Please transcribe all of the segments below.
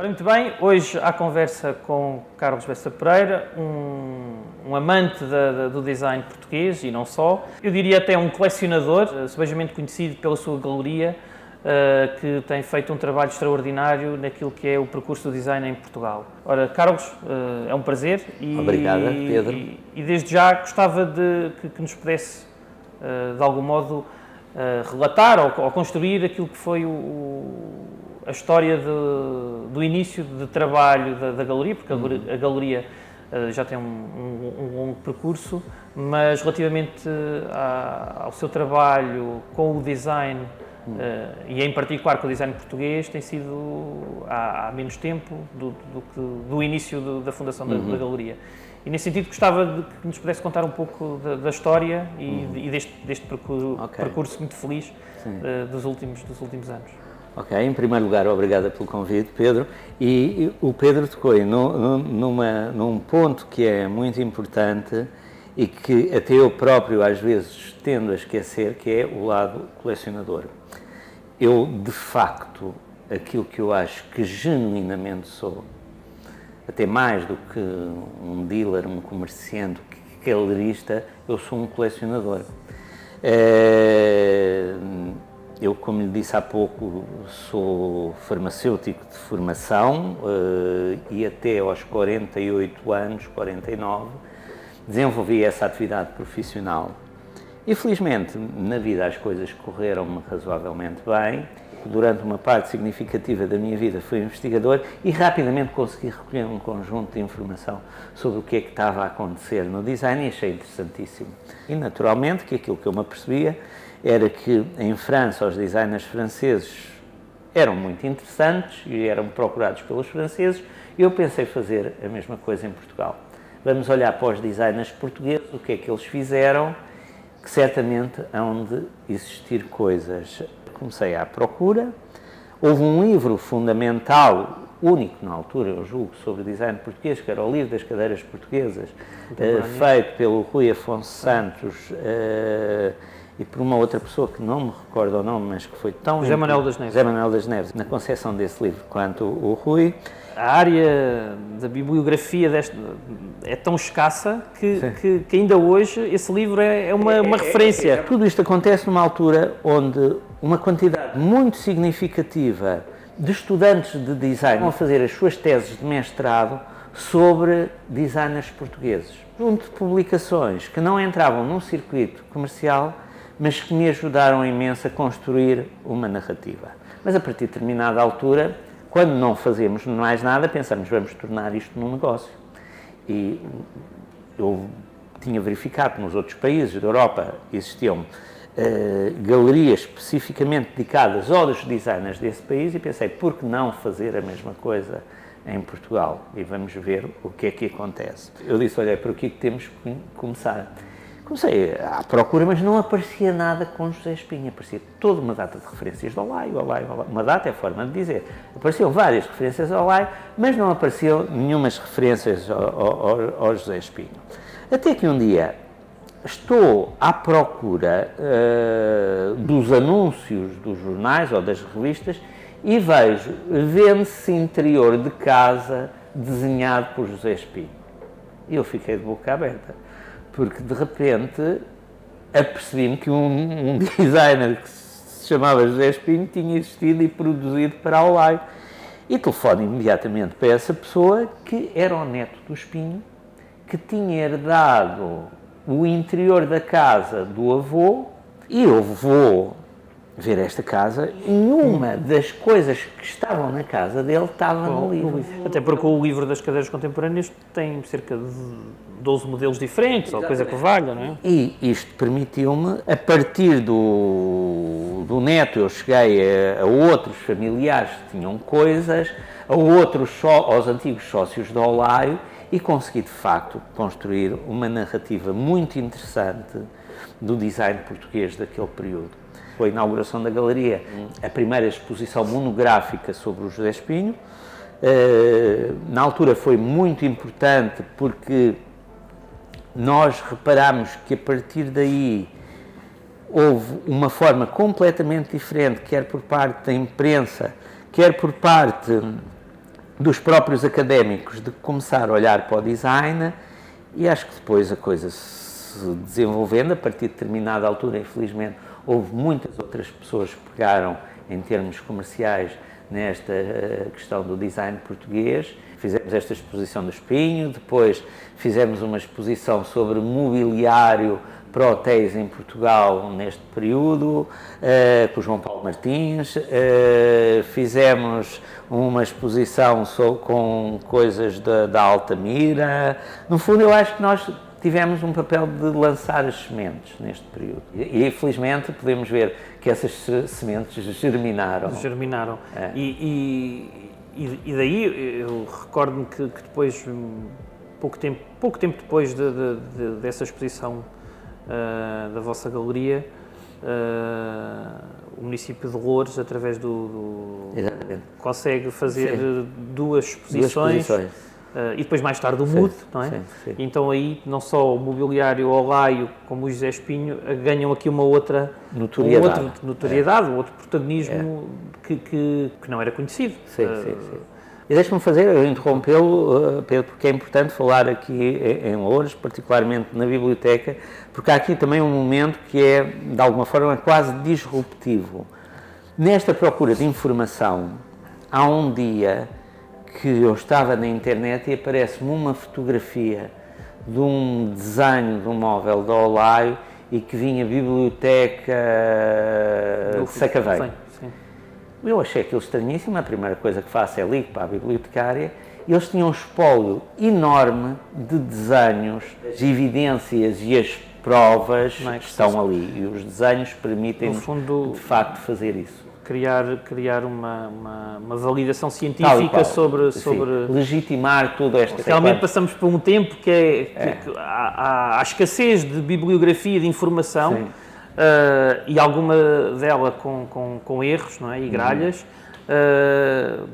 Ora, muito bem, hoje há conversa com Carlos Bessa Pereira, um amante do design português e não só. Eu diria até um colecionador, sebejamente conhecido pela sua galeria, que tem feito um trabalho extraordinário naquilo que é o percurso do design em Portugal. Ora, Carlos, é um prazer. Obrigada, Pedro. E desde já gostava que nos pudesse, de algum modo, relatar ou construir aquilo que foi a história do início de trabalho da galeria, porque a galeria já tem um longo percurso, mas relativamente ao seu trabalho com o design, e em particular com o design português, tem sido há menos tempo do início da fundação da galeria. E nesse sentido gostava de que nos pudesse contar um pouco da história e deste percurso muito feliz dos últimos anos. Ok, em primeiro lugar, obrigada pelo convite, Pedro. E o Pedro tocou num ponto que é muito importante e que até eu próprio às vezes tendo a esquecer, que é o lado colecionador. Eu, de facto, aquilo que eu acho que genuinamente sou, até mais do que um dealer, um comerciante, um galerista, eu sou um colecionador. Eu, como lhe disse há pouco, sou farmacêutico de formação e até aos 48 anos, 49, desenvolvi essa atividade profissional. E felizmente, na vida as coisas correram-me razoavelmente bem. Durante uma parte significativa da minha vida fui investigador e rapidamente consegui recolher um conjunto de informação sobre o que é que estava a acontecer no design e achei interessantíssimo. E naturalmente que aquilo que eu me apercebia era que em França os designers franceses eram muito interessantes e eram procurados pelos franceses e eu pensei fazer a mesma coisa em Portugal. Vamos olhar para os designers portugueses, o que é que eles fizeram, que certamente hão de existir coisas. Comecei à procura, houve um livro fundamental, único na altura, eu julgo, sobre design português, que era o livro das cadeiras portuguesas, feito pelo Rui Afonso Santos e por uma outra pessoa que não me recordo o nome, mas que foi tão... José Manuel das Neves. José Manuel das Neves, na concepção desse livro, quanto o Rui. A área da bibliografia é tão escassa que ainda hoje esse livro é uma referência. Tudo isto acontece numa altura onde uma quantidade muito significativa de estudantes de design vão fazer as suas teses de mestrado sobre designers portugueses. Junto de publicações que não entravam num circuito comercial, mas que me ajudaram imenso a construir uma narrativa. Mas a partir de determinada altura, quando não fazemos mais nada, pensamos, vamos tornar isto num negócio. E eu tinha verificado que nos outros países da Europa existiam galerias especificamente dedicadas aos designers desse país e pensei, por que não fazer a mesma coisa em Portugal? E vamos ver o que é que acontece. Eu disse, olha, é por aqui que temos que começar. Comecei à procura, mas não aparecia nada com José Espinho. Aparecia toda uma data de referências do Olai. Uma data é forma de dizer. Apareciam várias referências ao Olai, mas não apareciam nenhumas referências ao José Espinho. Até que um dia estou à procura dos anúncios dos jornais ou das revistas e vejo vende-se interior de casa desenhado por José Espinho. E eu fiquei de boca aberta. Porque, de repente, apercebi-me que um designer que se chamava José Espinho tinha existido e produzido para a Olai. E telefono imediatamente para essa pessoa, que era o neto do Espinho, que tinha herdado o interior da casa do avô, e eu vou ver esta casa e uma das coisas que estavam na casa dele estava no livro. Até porque o livro das cadeiras contemporâneas tem cerca de 12 modelos diferentes, ou coisa que valha, não é? E isto permitiu-me, a partir do neto, eu cheguei a outros familiares que tinham coisas, aos antigos sócios da Olai, e consegui, de facto, construir uma narrativa muito interessante do design português daquele período. Foi a inauguração da galeria, a primeira exposição monográfica sobre o José Espinho. Na altura foi muito importante porque nós reparámos que a partir daí houve uma forma completamente diferente, quer por parte da imprensa, quer por parte dos próprios académicos de começar a olhar para o design, e acho que depois a coisa se desenvolvendo, a partir de determinada altura, infelizmente, houve muitas outras pessoas que pegaram em termos comerciais nesta questão do design português. Fizemos esta exposição do Espinho, depois fizemos uma exposição sobre mobiliário para hotéis em Portugal neste período, com o João Paulo Martins, fizemos uma exposição com coisas da Altamira. No fundo, eu acho que nós tivemos um papel de lançar as sementes neste período. E infelizmente podemos ver que essas sementes germinaram. Germinaram. É. E daí eu recordo-me que depois, pouco tempo depois dessa exposição da vossa galeria, o município de Loures, através consegue fazer duas exposições. E depois mais tarde o MUD, não é? Sim. Então aí não só o mobiliário Olaio como o José Espinho ganham aqui uma outra notoriedade, um outro protagonismo que não era conhecido. Sim. E deixe-me interrompê-lo, Pedro, porque é importante falar aqui em Loures, particularmente na biblioteca, porque há aqui também um momento que é, de alguma forma, quase disruptivo. Nesta procura de informação, há um dia que eu estava na internet e aparece-me uma fotografia de um desenho de um móvel da Olaio e que vinha biblioteca de Sacavém. Eu achei aquilo estranhíssimo. A primeira coisa que faço é ligo para a bibliotecária e eles tinham um espólio enorme de desenhos, as evidências e as provas estão ali e os desenhos permitem-nos, de facto, fazer isso. Criar uma validação científica sobre... legitimar toda esta... Realmente passamos por um tempo que há escassez de bibliografia de informação e alguma dela com erros, não é? E gralhas.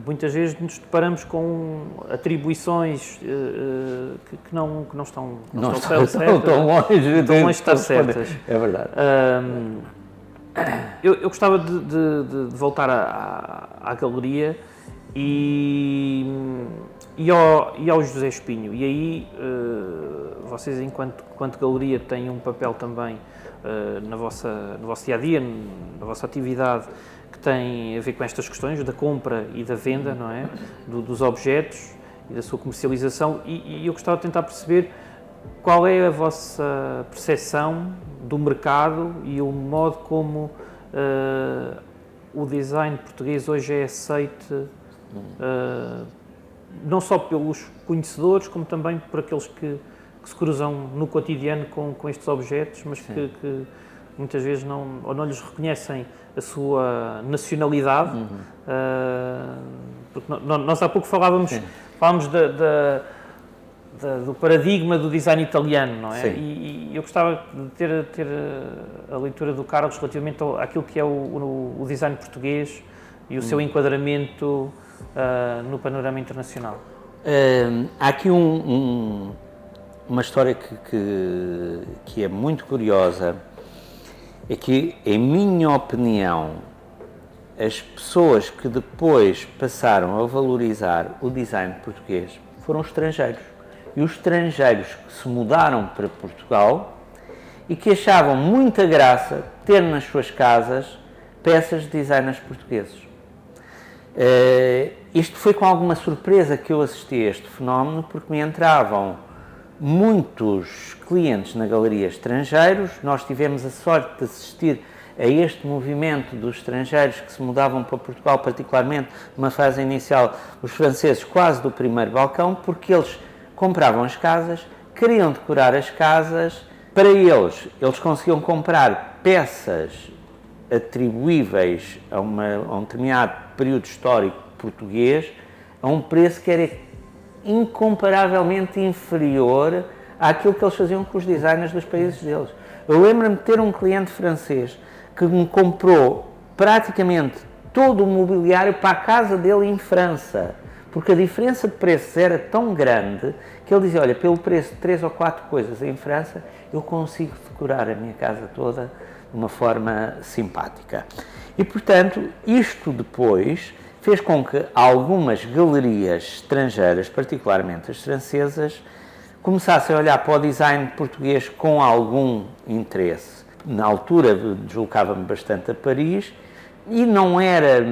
Muitas vezes nos deparamos com atribuições que não estão longe de estar certas. É verdade. Eu gostava de voltar à galeria e ao José Espinho. E aí, vocês, enquanto galeria, têm um papel também no vosso dia-a-dia, na vossa atividade, que tem a ver com estas questões da compra e da venda, não é? Dos objetos e da sua comercialização. E eu gostava de tentar perceber qual é a vossa percepção do mercado e o modo como o design português hoje é aceite, não só pelos conhecedores, como também por aqueles que se cruzam no cotidiano com estes objetos, mas que muitas vezes não lhes reconhecem a sua nacionalidade. Porque nós há pouco falávamos do paradigma do design italiano, não é? E eu gostava de ter a leitura do Carlos relativamente àquilo que é o design português e o seu enquadramento no panorama internacional. Há aqui uma história que é muito curiosa, é que, em minha opinião, as pessoas que depois passaram a valorizar o design português foram os estrangeiros. E os estrangeiros que se mudaram para Portugal e que achavam muita graça ter nas suas casas peças de designers portugueses. Isto foi com alguma surpresa que eu assisti a este fenómeno, porque me entravam muitos clientes na galeria estrangeiros. Nós tivemos a sorte de assistir a este movimento dos estrangeiros que se mudavam para Portugal, particularmente numa fase inicial, os franceses quase do primeiro balcão, porque eles compravam as casas, queriam decorar as casas. Para eles conseguiam comprar peças atribuíveis a um determinado período histórico português a um preço que era incomparavelmente inferior àquilo que eles faziam com os designers dos países deles. Eu lembro-me de ter um cliente francês que me comprou praticamente todo o mobiliário para a casa dele em França, porque a diferença de preços era tão grande que ele dizia: olha, pelo preço de 3 ou 4 coisas em França, eu consigo decorar a minha casa toda de uma forma simpática. E, portanto, isto depois fez com que algumas galerias estrangeiras, particularmente as francesas, começassem a olhar para o design português com algum interesse. Na altura deslocava-me bastante a Paris e não era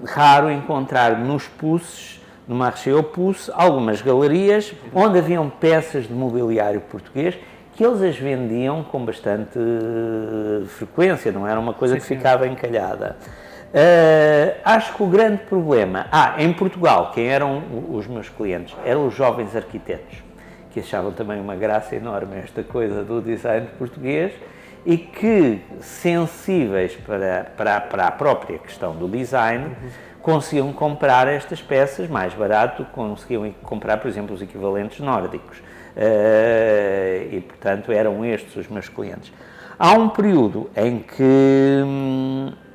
raro encontrar nos Puces, no Marché aux Puces, algumas galerias onde haviam peças de mobiliário português que eles as vendiam com bastante frequência, não era uma coisa que ficava encalhada. Acho que o grande problema... em Portugal, quem eram os meus clientes? Eram os jovens arquitetos, que achavam também uma graça enorme esta coisa do design português e que, sensíveis para a própria questão do design, conseguiam comprar estas peças mais barato, conseguiam comprar, por exemplo, os equivalentes nórdicos. E, portanto, eram estes os meus clientes. Há um período em que,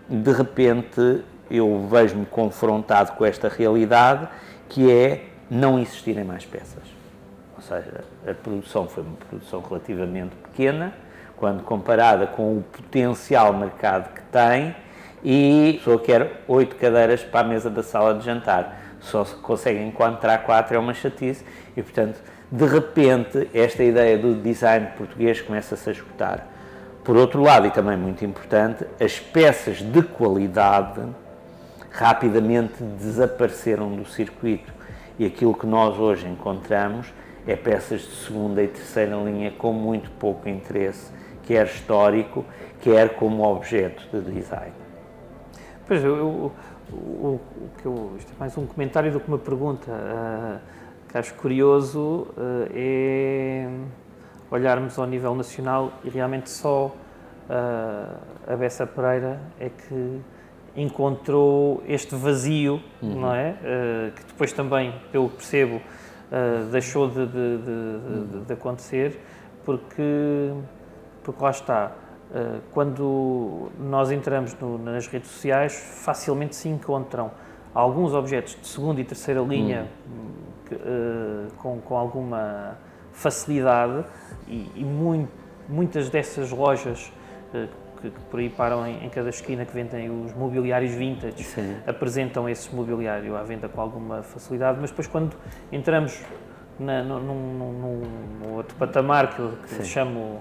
de repente, eu vejo-me confrontado com esta realidade, que é não existirem mais peças. Ou seja, a produção foi uma produção relativamente pequena, quando comparada com o potencial mercado que tem, e a pessoa quer 8 cadeiras para a mesa da sala de jantar. Só se consegue encontrar 4, é uma chatice, e, portanto, de repente, esta ideia do design português começa-se a esgotar. Por outro lado, e também muito importante, as peças de qualidade rapidamente desapareceram do circuito e aquilo que nós hoje encontramos é peças de segunda e terceira linha com muito pouco interesse, quer histórico, quer como objeto de design. Pois, isto é mais um comentário do que uma pergunta. Que acho curioso é olharmos ao nível nacional e realmente só a Bessa Pereira é que encontrou este vazio, não é? Que depois também, pelo que percebo, deixou de acontecer, porque lá está, quando nós entramos nas redes sociais, facilmente se encontram alguns objetos de segunda e terceira linha com alguma facilidade e muitas dessas lojas que por aí param em cada esquina, que vendem os mobiliários vintage, apresentam esse mobiliário à venda com alguma facilidade, mas depois quando entramos num outro patamar que chamo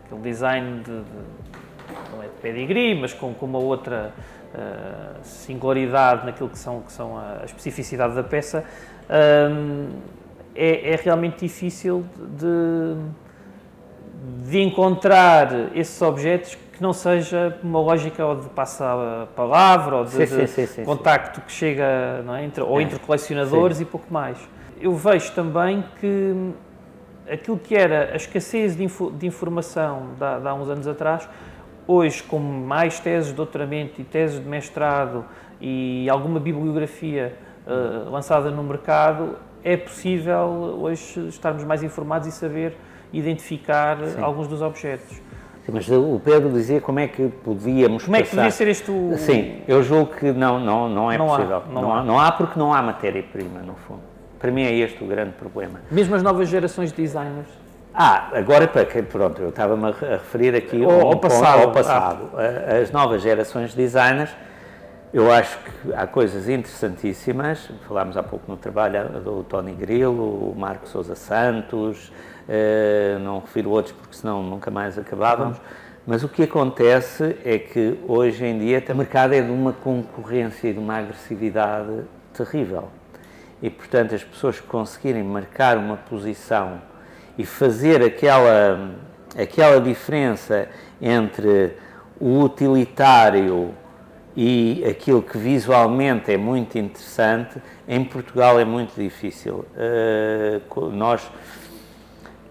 aquele design não é de pedigree, mas com uma outra singularidade naquilo que são a especificidade da peça, é realmente difícil de encontrar esses objetos que não seja uma lógica ou de passar a palavra ou de contacto que chega, não é, entre colecionadores e pouco mais. Eu vejo também que aquilo que era a escassez de informação de há uns anos atrás, hoje, com mais teses de doutoramento e teses de mestrado e alguma bibliografia lançada no mercado, é possível hoje estarmos mais informados e saber identificar alguns dos objetos. Sim, mas o Pedro dizia como é que podíamos Como é que podia ser este o... Sim, eu julgo que não é possível. Não há porque não há matéria-prima, no fundo. Para mim é este o grande problema. Mesmo as novas gerações de designers? Agora, pronto, eu estava-me a referir aqui ao passado. As novas gerações de designers, eu acho que há coisas interessantíssimas. Falámos há pouco no trabalho do Tony Grilo, o Marco Sousa Santos, não refiro outros porque senão nunca mais acabávamos, mas o que acontece é que hoje em dia o mercado é de uma concorrência e de uma agressividade terrível. E, portanto, as pessoas que conseguirem marcar uma posição e fazer aquela diferença entre o utilitário e aquilo que visualmente é muito interessante, em Portugal é muito difícil.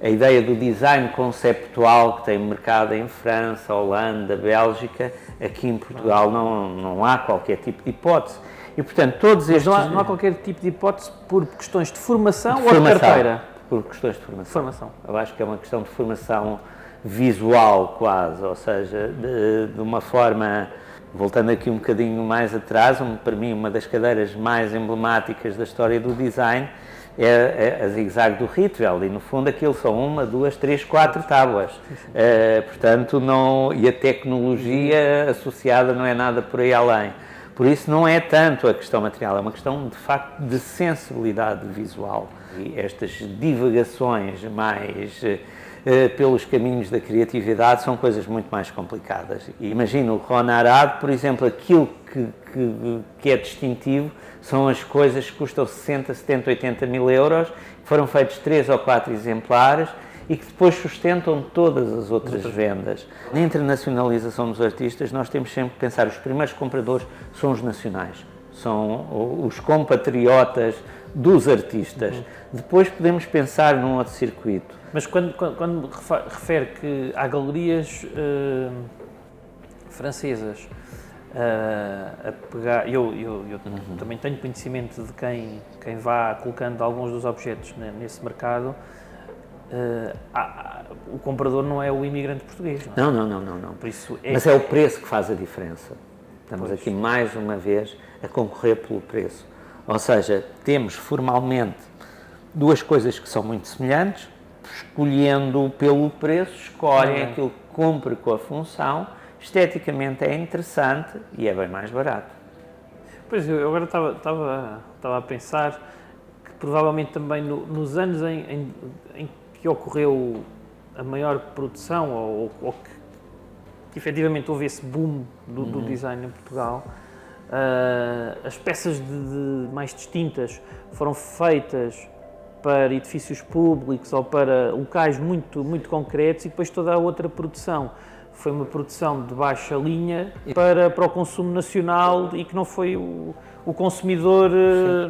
A ideia do design conceptual que tem mercado em França, Holanda, Bélgica, aqui em Portugal não há qualquer tipo de hipótese. E, portanto, todos estes... Não há qualquer tipo de hipótese por questões de formação ou de carteira? Por questões de formação. Eu acho que é uma questão de formação visual quase, ou seja, de uma forma... Voltando aqui um bocadinho mais atrás, para mim uma das cadeiras mais emblemáticas da história do design é a zigue-zague do Rietveld, e no fundo aquilo são 1, 2, 3, 4 tábuas. Portanto, e a tecnologia associada não é nada por aí além. Por isso não é tanto a questão material, é uma questão de facto de sensibilidade visual. E estas divagações mais pelos caminhos da criatividade são coisas muito mais complicadas. E imagino o Ron Arad, por exemplo, aquilo que é distintivo são as coisas que custam 60, 70, 80 mil euros, que foram feitos 3 ou 4 exemplares e que depois sustentam todas as outras vendas. Na internacionalização dos artistas, nós temos sempre que pensar, os primeiros compradores são os nacionais, são os compatriotas dos artistas. Depois podemos pensar num outro circuito. Mas quando refere que há galerias francesas a pegar, eu também tenho conhecimento de quem vá colocando alguns dos objetos nesse mercado, o comprador não é o imigrante português, não é? Não. Por isso Mas é o preço que faz a diferença. Estamos aqui mais uma vez a concorrer pelo preço. Ou seja, temos formalmente duas coisas que são muito semelhantes, escolhendo pelo preço, escolhem aquilo que cumpre com a função, esteticamente é interessante e é bem mais barato. Pois, eu agora estava a pensar que provavelmente também nos anos em que ocorreu a maior produção, ou que efetivamente houve esse boom do design em Portugal, as peças mais distintas foram feitas para edifícios públicos ou para locais muito, muito concretos, e depois toda a outra produção foi uma produção de baixa linha para o consumo nacional, e que não foi o consumidor,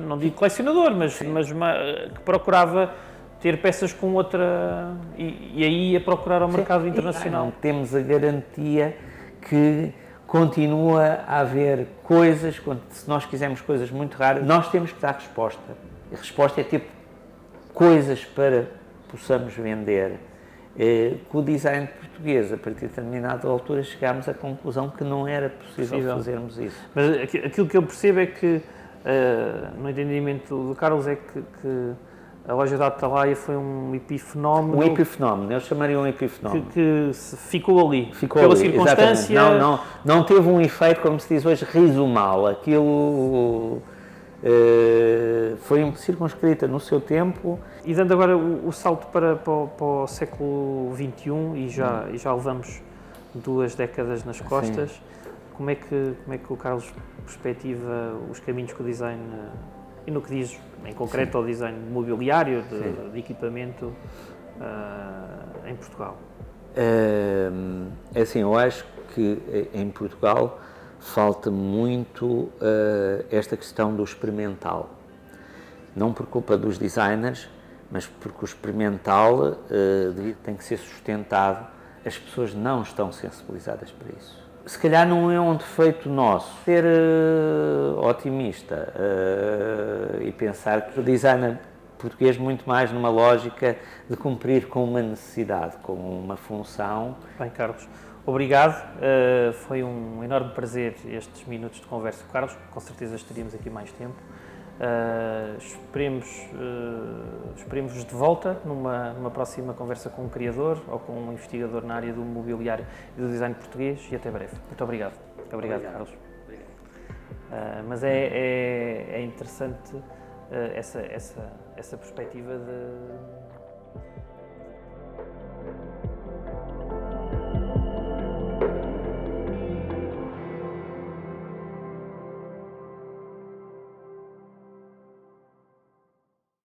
não digo colecionador, mas que procurava ter peças com outra, e aí ia procurar ao mercado internacional. Não temos a garantia que continua a haver coisas, se nós quisermos coisas muito raras, nós temos que dar resposta. A resposta é tipo coisas para possamos vender. Com o design português, a partir de determinada altura, chegámos à conclusão que não era possível fazermos isso. Mas aquilo que eu percebo é que, no entendimento do Carlos, é que a loja da Atalaia foi um epifenómeno. Um epifenómeno, eu chamaria um epifenómeno. Que ficou ali, ficou pela ali, circunstância. Não teve um efeito, como se diz hoje, rizomal. Aquilo foi circunscrita no seu tempo. E dando agora o salto para o século XXI, e já levamos 2 décadas nas costas, como é que o Carlos perspectiva os caminhos que o design, e no que diz em concreto ao design mobiliário, de equipamento em Portugal? É assim, eu acho que em Portugal falta muito esta questão do experimental. Não por culpa dos designers, mas porque o experimental tem que ser sustentado. As pessoas não estão sensibilizadas para isso. Se calhar não é um defeito nosso ser otimista e pensar que o designer português muito mais numa lógica de cumprir com uma necessidade, com uma função. Bem, Carlos, obrigado. Foi um enorme prazer estes minutos de conversa com o Carlos. Com certeza estaríamos aqui mais tempo. Esperemos de volta numa próxima conversa com um criador ou com um investigador na área do mobiliário e do design português, e até breve. Muito obrigado. Obrigado, Carlos. Mas é interessante essa perspectiva